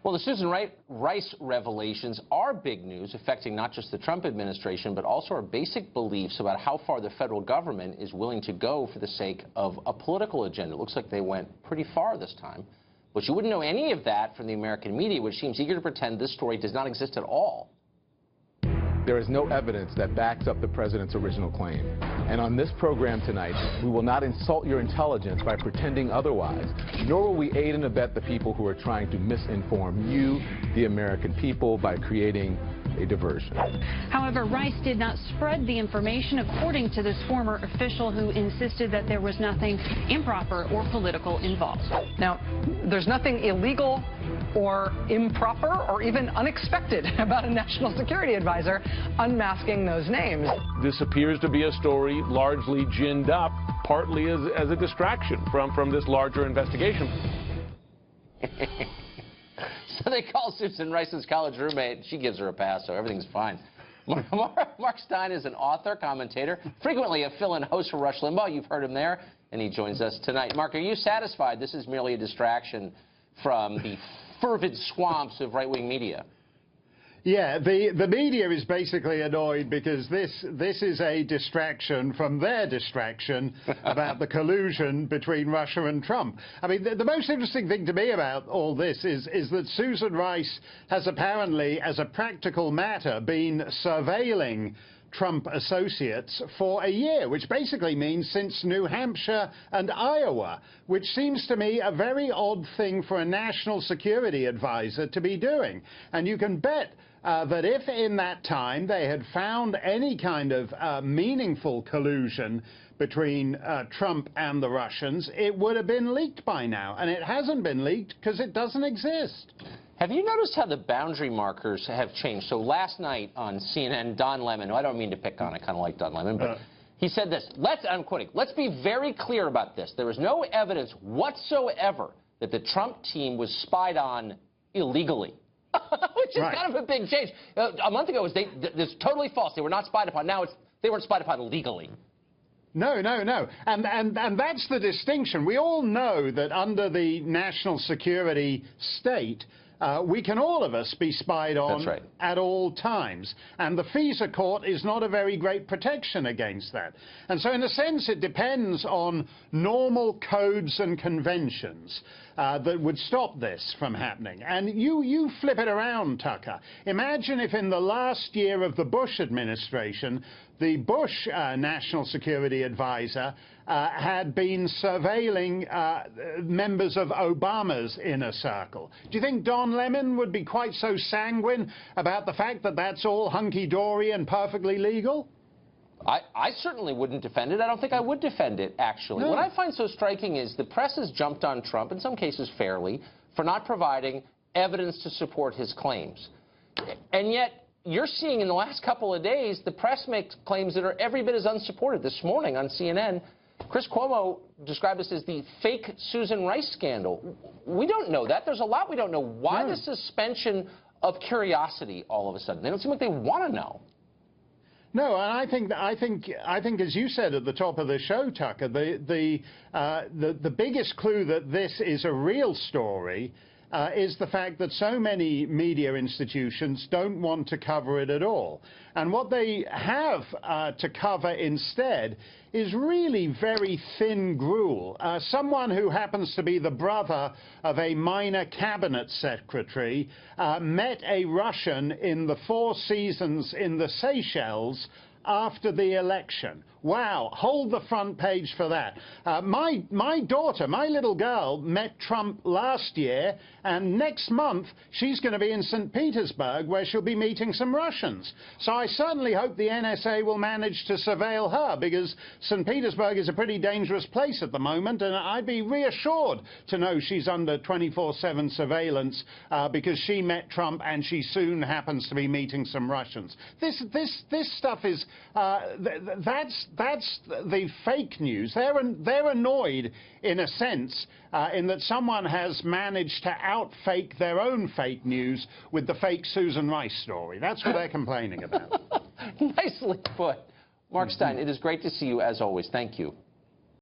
Well, the Susan Rice revelations are big news, affecting not just the Trump administration, but also our basic beliefs about how far the federal government is willing to go for the sake of a political agenda. It looks like they went pretty far this time. But you wouldn't know any of that from the American media, which seems eager to pretend this story does not exist at all. There is no evidence that backs up the president's original claim. And on this program tonight, we will not insult your intelligence by pretending otherwise, nor will we aid and abet the people who are trying to misinform you, the American people, by creating a diversion. However, Rice did not spread the information, according to this former official who insisted that there was nothing improper or political involved. Now, there's nothing illegal or improper or even unexpected about a national security advisor unmasking those names. This appears to be a story largely ginned up, partly as a distraction from this larger investigation. So they call Susan Rice's college roommate. She gives her a pass, so everything's fine. Mark Steyn is an author, commentator, frequently a fill-in host for Rush Limbaugh. You've heard him there, and he joins us tonight. Mark, are you satisfied this is merely a distraction from the fervid swamps of right-wing media? Yeah, the media is basically annoyed because this is a distraction from their distraction about the collusion between Russia and Trump. I mean, the most interesting thing to me about all this is that Susan Rice has apparently, as a practical matter, been surveilling Trump associates for a year, which basically means since New Hampshire and Iowa, which seems to me a very odd thing for a national security advisor to be doing. And you can bet that if in that time they had found any kind of meaningful collusion between Trump and the Russians, it would have been leaked by now. And it hasn't been leaked because it doesn't exist. Have you noticed how the boundary markers have changed? So last night on CNN, Don Lemon, who I don't mean to pick on, I kind of like Don Lemon, but he said this, I'm quoting, "Let's be very clear about this. There is no evidence whatsoever that the Trump team was spied on illegally." Which is kind of a big change. A month ago, it's totally false. They were not spied upon. Now they weren't spied upon legally. No. And that's the distinction. We all know that under the national security state, we can all of us be spied on at all times. And the FISA court is not a very great protection against that. And so in a sense, it depends on normal codes and conventions that would stop this from happening. And you flip it around, Tucker. Imagine if in the last year of the Bush administration, the Bush national security advisor had been surveilling members of Obama's inner circle. Do you think Don Lemon would be quite so sanguine about the fact that that's all hunky-dory and perfectly legal? I certainly wouldn't defend it. I don't think I would defend it, actually. No. What I find so striking is the press has jumped on Trump, in some cases fairly, for not providing evidence to support his claims. And yet, you're seeing in the last couple of days, the press makes claims that are every bit as unsupported. This morning on CNN, Chris Cuomo described this as the fake Susan Rice scandal. We don't know that. There's a lot we don't know. Why the suspension of curiosity all of a sudden? They don't seem like they want to know. No, and I think, as you said at the top of the show, Tucker, the biggest clue that this is a real story is the fact that so many media institutions don't want to cover it at all. And what they have to cover instead is really very thin gruel. Someone who happens to be the brother of a minor cabinet secretary met a Russian in the Four Seasons in the Seychelles after the election. Wow, hold the front page for that. My daughter, my little girl, met Trump last year, and next month she's going to be in St. Petersburg where she'll be meeting some Russians. So I certainly hope the NSA will manage to surveil her, because St. Petersburg is a pretty dangerous place at the moment, and I'd be reassured to know she's under 24/7 surveillance because she met Trump and she soon happens to be meeting some Russians. This stuff is, that's the fake news. They're annoyed, in a sense, in that someone has managed to outfake their own fake news with the fake Susan Rice story. That's what they're complaining about. Nicely put. Mark Steyn, it is great to see you as always. Thank you.